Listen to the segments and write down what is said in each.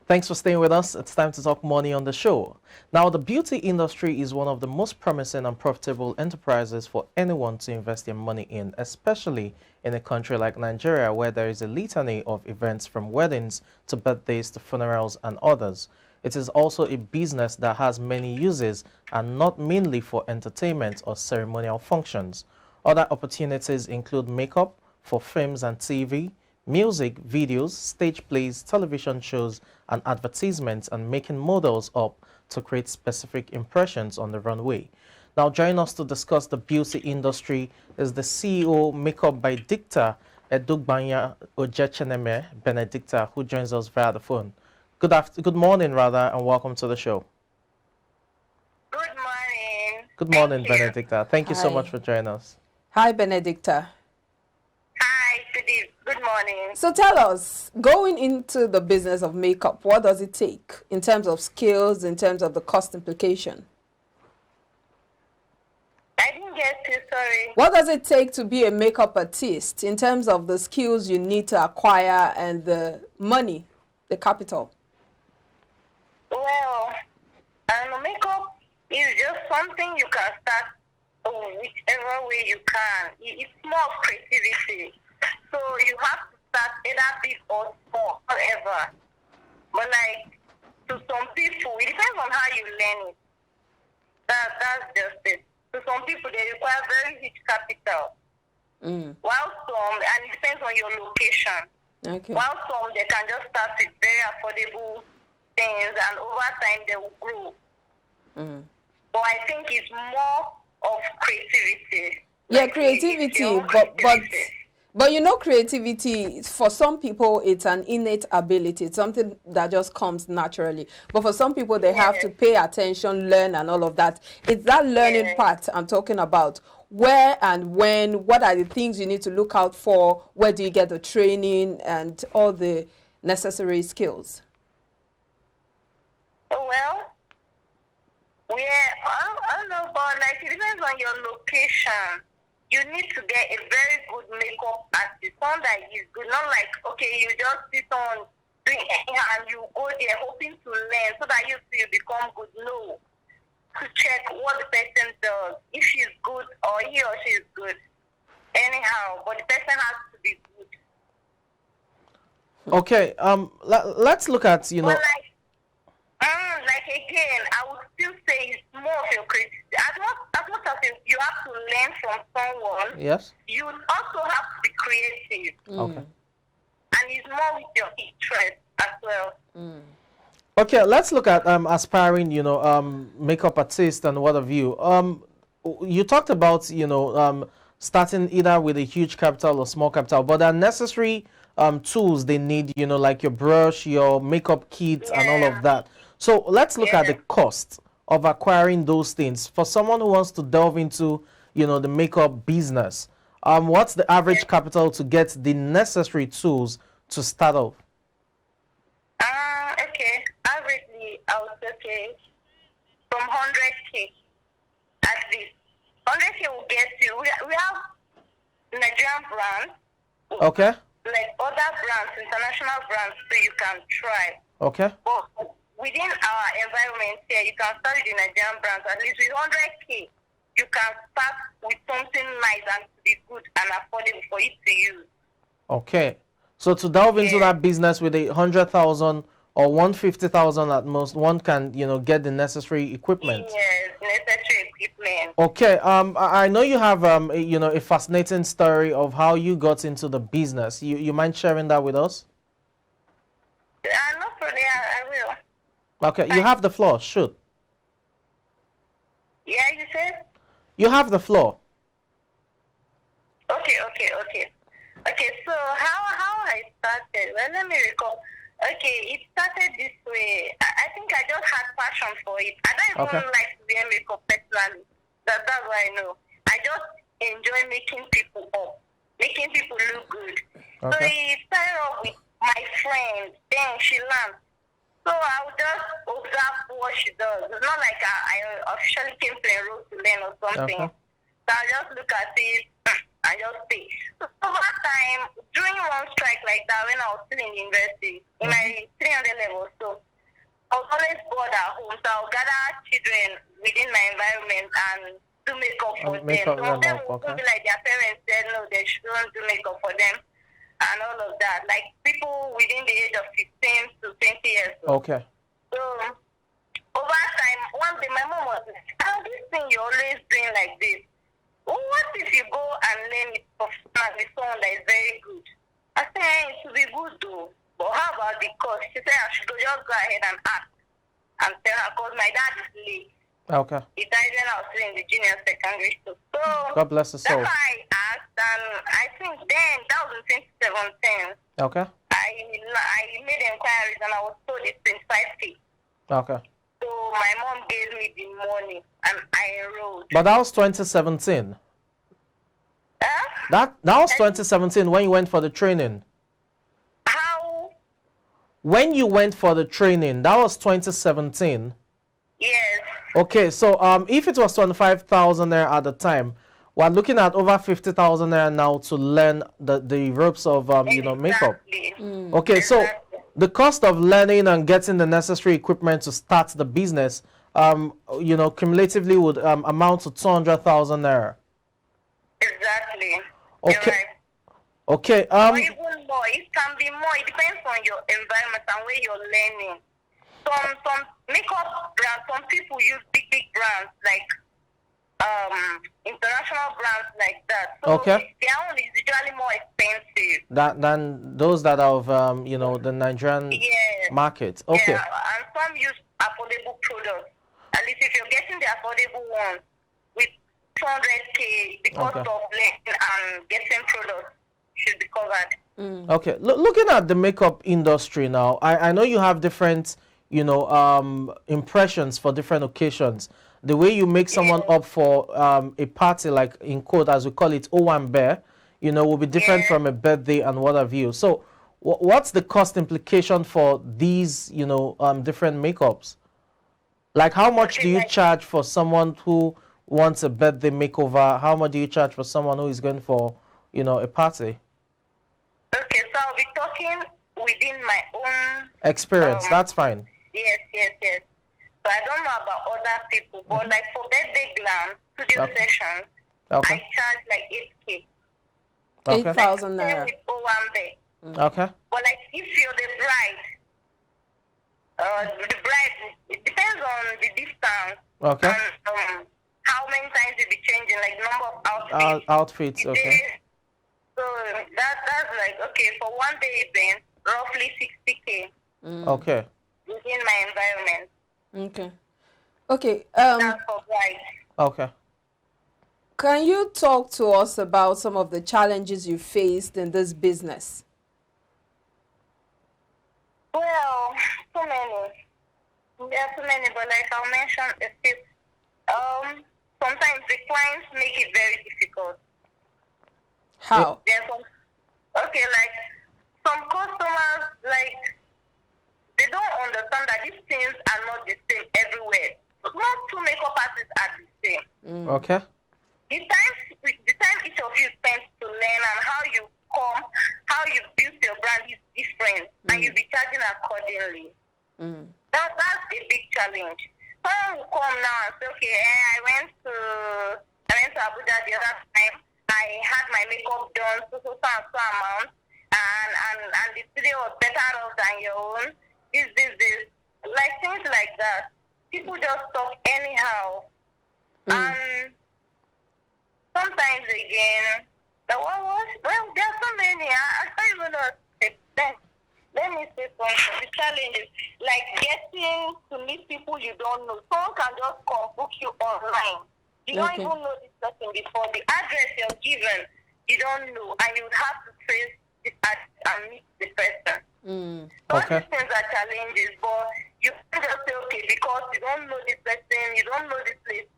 Thanks for staying with us. It's time to talk money on the show. Now, the beauty industry is one of the most promising and profitable enterprises for anyone to invest their money in, especially in a country like Nigeria, where there is a litany of events from weddings to birthdays to funerals and others. It is also a business that has many uses and not mainly for entertainment or ceremonial functions. Other opportunities include makeup for films and TV, music, videos, stage plays, television shows, and advertisements, and making models up to create specific impressions on the runway. Now, joining us to discuss the beauty industry is the CEO, Makeup by Dicta, Edugbanya Ojecheneme Benedicta, who joins us via the phone. Good morning, rather, and welcome to the show. Good morning. Good morning, Thank you. Benedicta. Thank you so Hi. much for joining us. Hi, Benedicta. Hi, good morning. So tell us, going into the business of makeup, what does it take in terms of skills, in terms of the cost implication? I didn't get you, sorry. What does it take to be a makeup artist in terms of the skills you need to acquire and the money, the capital? Well, makeup is just something you can start whichever way you can. It's more of creativity. So you have to start either big or small, however. But like, to some people, it depends on how you learn it. That's just it. To some people, they require very huge capital. While some, and it depends on your location. Okay. While some, they can just start with very affordable things, and over time, they will grow. But I think it's more of creativity. Yeah, Like, creativity, it's your but you know, creativity, for some people, it's an innate ability. It's something that just comes naturally. But for some people, they have to pay attention, learn, and all of that. It's that learning part I'm talking about. Where and when, what are the things you need to look out for? Where do you get the training and all the necessary skills? Well, I don't know, but like it depends on your location. You need to get a very good makeup artist, one that is good. Not like, okay, you just sit on doing anyhow and you go there hoping to learn so that you become good. No. To check what the person does, if she's good or he or she is good. Anyhow, but the person has to be good. Okay, let's look at, But like again, I would still say it's more of your creativity. As much as you have to learn from someone, yes, you also have to be creative. okay. And it's more with your interest as well. Okay, let's look at aspiring, makeup artist and what have you. You talked about, starting either with a huge capital or small capital, but there are necessary tools they need, like your brush, your makeup kit, and all of that. So let's look at the cost of acquiring those things for someone who wants to delve into, the makeup business. What's the average capital to get the necessary tools to start off? Okay. Averagely, I would say from 100K at least. 100K will get you. We have Nigerian brands. Okay. Like other brands, international brands, so you can try. Okay. But within our environment here, you can start with the Nigerian brands. At least with 100K, you can start with something nice and to be good and affordable for it to use. Okay. So to delve into that business with 100,000 or 150,000 at most, one can, get the necessary equipment. Yes, necessary equipment. Okay. I know you have, a fascinating story of how you got into the business. You mind sharing that with us? No problem. I will. Okay. You have the floor. Shoot. Yeah, you said? You have the floor. Okay. Okay, so how I started? Well, let me recall. Okay, it started this way. I think I just had passion for it. I don't even like to wear makeup personally. That's what I know. I just enjoy making people up, making people look good. So it started off with my friend. Then she learned. So I would just observe what she does. It's not like I officially came to enroll to learn or something. So I just look at it. and just pay. So over time, during one strike like that, when I was still in university, in my 300 level, so I was always bored at home, so I'll gather children within my environment and do makeup for them. Some of them will be like their parents said no, they shouldn't do makeup for them and all of that. Like people within the age of 15 to 20 years old. Okay. So over time, one day my mom was like, "Oh, this thing you're always doing like this. Well, what if you go and learn it professionally with someone that is very good?" I said, "Hey, it should be good though. But how about the cost?" She said, "I should just go ahead and ask and tell her, because my dad is late. Okay. He died when I was still in the junior secondary school." So God bless his soul. that's why I asked, and I think then, that was in 2017. Okay. I made inquiries and I was told it's 25K. Okay. So my mom gave me the money and I enrolled. But that was 2017. Huh? That was 2017 when you went for the training. How? When you went for the training, that was 2017. Yes. Okay, so if it was 25,000 there at the time, we're looking at over 50,000 there now to learn the ropes of makeup. Exactly. Okay, so Exactly. the cost of learning and getting the necessary equipment to start the business, cumulatively would amount to 200,000 there. Exactly. Okay. You're right. Okay. Or even more. It can be more. It depends on your environment and where you're learning. Some makeup brands, some people use big brands like international brands like that. So Okay. their own is usually more expensive. Than those that are of the Nigerian Yes. market. Okay. Yeah, and some use affordable products. At least if you're getting the affordable ones with 200K, the cost Okay. of learning and getting products should be covered. Okay. Looking at the makeup industry now, I know you have different impressions for different occasions. The way you make someone up for a party, like in quote, as we call it, Owambe, will be different from a birthday and what have you. So what's the cost implication for these, different makeups? Like how much do you charge for someone who wants a birthday makeover? How much do you charge for someone who is going for, a party? Okay, so I'll be talking within my own Experience, that's fine. Yes. So I don't know about other people, but like for birthday glam studio sessions, Okay. I charge like 8K. Okay. 8,000 Same naira. with Owambe. Okay. But like if you're the bride, it depends on the distance. Okay. And how many times you'll be changing, like number of outfits. Outfits, okay. So that's like, okay, for one day event, roughly 60K Okay. within my environment. Okay. That's for bride. Okay. Can you talk to us about some of the challenges you faced in this business? Well, too many. There are too many, but like I'll mention a few. Sometimes the clients make it very difficult. How? There's some, okay, like some customers, like they don't understand that these things are not the same everywhere. Not two makeup artists are the same. Okay. The time each of you spends to learn and how you come, how you build your brand is different, and you'll be charging accordingly. That's a big challenge. Someone will come now and say, okay, I went to Abuja the other time. I had my makeup done so amount, and the studio was better off than your own. This, like things like that. People just talk anyhow, and sometimes again, there are so many. I don't even know. Let me say something. The challenge is like getting to meet people you don't know. Someone can just come book you online. You don't even know this person before. The address you're given, you don't know, and you would have to trace this address and meet the person. All these things are challenges, but you can't just say, okay, because you don't know this person, you don't know this place,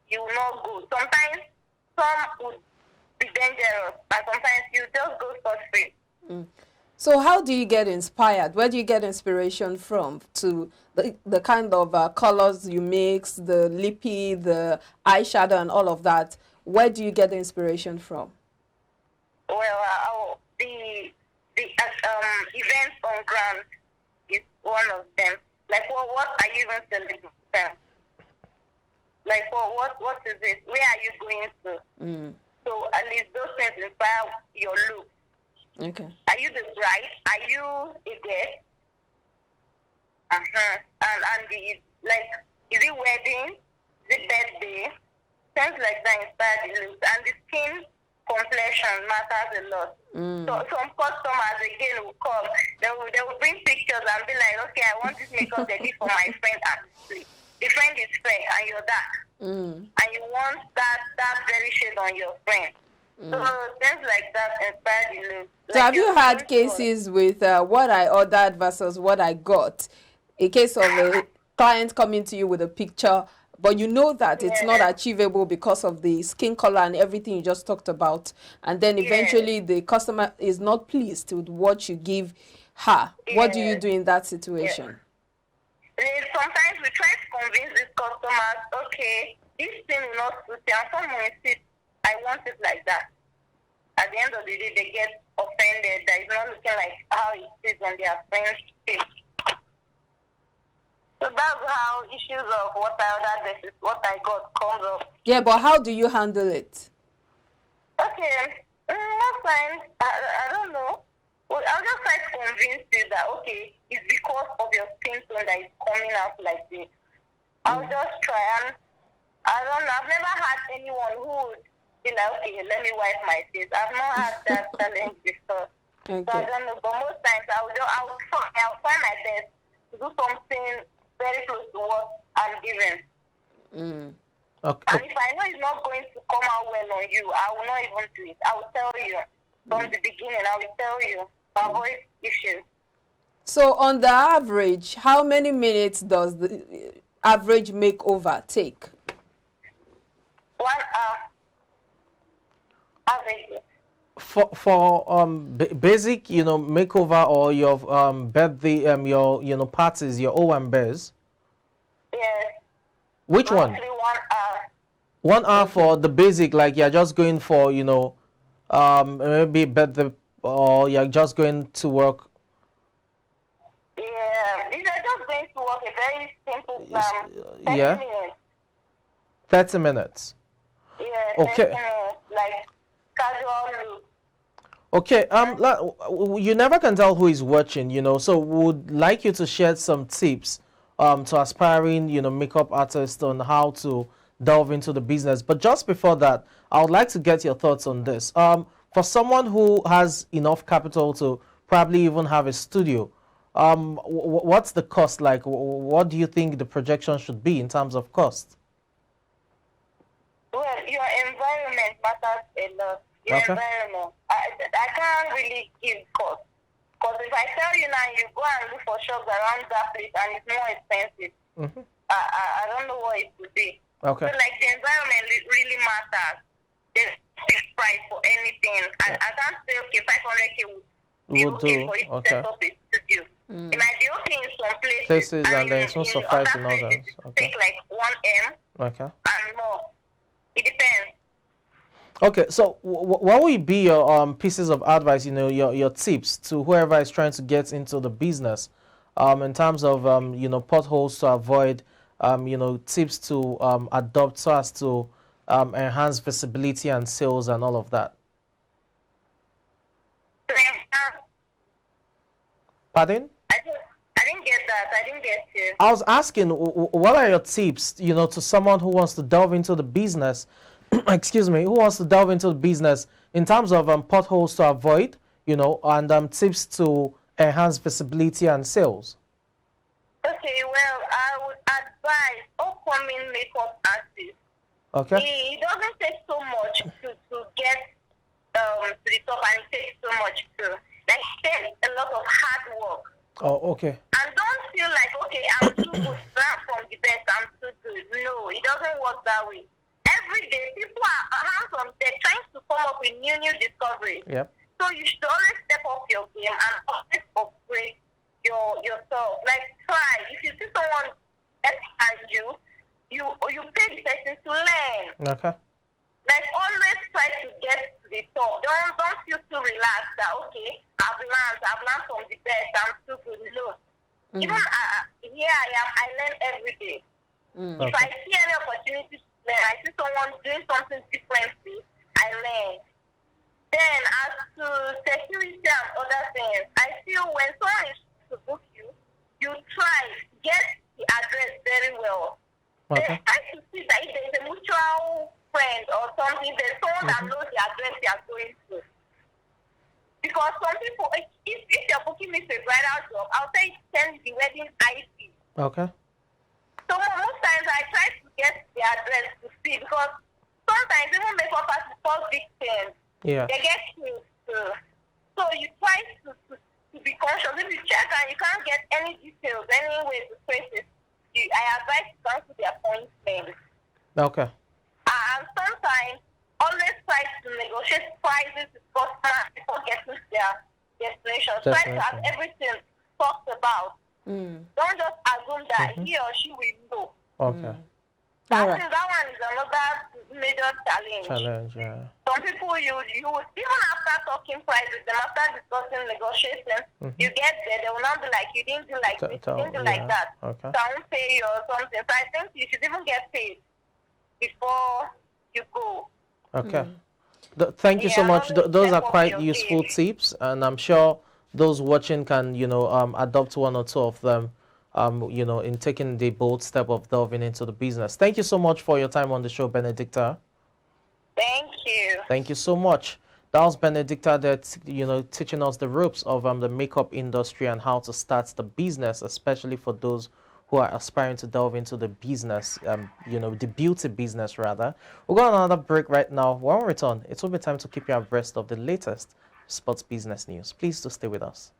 you will not go. Sometimes some would be dangerous, and sometimes you just go for free. So how do you get inspired? Where do you get inspiration from to the kind of colors you mix, the lippy, the eyeshadow and all of that? Where do you get the inspiration from? Well, the events on ground is one of them. Like, what are you even celebrating? Like, what is it? Where are you going to? So at least those things inspire your look. Okay. Are you the bride? Are you a guest? And is it wedding? Is it birthday? Things like that inspire the look. And the skin complexion matters a lot. So some customers again will come. They will bring pictures and be like, okay, I want this makeup ready for my friend. Actually, the friend is fair and you're dark, and you want that very shade on your friend. So things like that inspire the look. So have you had cases with what I ordered versus what I got? A case of a client coming to you with a picture, but you know that it's not achievable because of the skin color and everything you just talked about, and then eventually the customer is not pleased with what you give her. What do you do in that situation? Sometimes we try to convince these customers, okay, this thing will not suit you, and someone insists, I want it like that. At the end of the day, they get offended that it's not looking like how it is on their friend's face. So that's how issues of what I ordered versus what I got comes up. Yeah, but how do you handle it? Okay, most times, I don't know. Well, I'll just try to convince you that, okay, it's because of your skin tone that it's coming out like this. I'll just try, and I don't know, I've never had anyone who would be like, okay, let me wipe my face. I've not had that challenge before. Okay. So I don't know, but most times I'll try my best to do something very close to what I'm given. Okay. And if I know it's not going to come out well on you, I will not even do it. I will tell you from the beginning. I will tell you to avoid issues. So on the average, how many minutes does the average makeover take? 1 hour. Average. For basic, makeover or your birthday, your parties, your OMBs. Yes. Which one? Mostly 1 hour. 1 hour for the basic, like you're just going for, maybe birthday, or you're just going to work. Yeah. These are just going to work a very simple plan. 30 Yeah. minutes. 30 minutes. Yeah. Okay. 30 minutes. Like casual look. Okay, you never can tell who is watching, so would like you to share some tips to aspiring, makeup artists on how to delve into the business. But just before that, I would like to get your thoughts on this. For someone who has enough capital to probably even have a studio, what's the cost like? What do you think the projection should be in terms of cost? Well, your environment matters a lot. Your environment. I can't really give cost. Because if I tell you now, you go and look for shops around that place and it's more expensive, I don't know what it would be. Okay. So, like, the environment really matters. There's fixed price for anything. I can't say, okay, 500K would be okay for you to set up a studio. It might be okay in some places. And then it's not suffice in others. Okay. Take like 1M and more. It depends. Okay, so what would be your pieces of advice, your tips to whoever is trying to get into the business, in terms of potholes to avoid, tips to adopt so as to enhance visibility and sales and all of that? Pardon? I didn't get that. I didn't get you. I was asking, what are your tips, to someone who wants to delve into the business, excuse me, who wants to delve into the business in terms of potholes to avoid, and tips to enhance visibility and sales? Okay, well, I would advise upcoming makeup artists. Okay. It doesn't take so much to get to the top, and it takes so much to, like, spend a lot of hard work. Oh, okay. And don't feel like, okay, I'm too good, I'm from the best, I'm too good. No, it doesn't work that way. Every day, people are hands on deck trying to come up with new discoveries. Yep. So you should always step up your game and always upgrade yourself. Like, try. If you see someone better than you pay the person to learn. Okay. Like, always try to get to the top. Don't feel relax that, okay, I've learned from the best, I'm still good. No. Even here I am, I learn every day. If I see any opportunity to learn, I see someone doing something differently, I learn. Then as to security and other things, I feel when someone is to book you, you try get the address very well. Okay. Try to see that if there's a mutual friend or something, there's someone that knows the address you are going to. Because some people, if you're booking me for a bridal job, I'll say send the wedding ID. Okay. So most times I try to get the address to see, because sometimes even makeup artists fall victims. Yeah. They get killed too. So you try to be conscious. If you check and you can't get any details, any way to trace it, I advise to cancel the appointment. Okay. And sometimes always try to negotiate prices with customers before getting to their destination. Try to have everything talked about. Don't just assume that he or she will know. Okay. That one is another major challenge. Yeah. Some people, you even after talking prices, then after discussing negotiations, you get there, they will not be like, you didn't do like this, you didn't do like that. Okay. So I won't pay you or something. So I think you should even get paid before you go. Okay. Thank you so much. Those are quite useful tips, and I'm sure those watching can, adopt one or two of them, in taking the bold step of delving into the business. Thank you so much for your time on the show, Benedicta. Thank you. Thank you so much. That was Benedicta that, teaching us the ropes of the makeup industry and how to start the business, especially for those who are aspiring to delve into the business, the beauty business rather. We'll go on another break right now. When we return, it will be time to keep you abreast of the latest sports business news. Please do stay with us.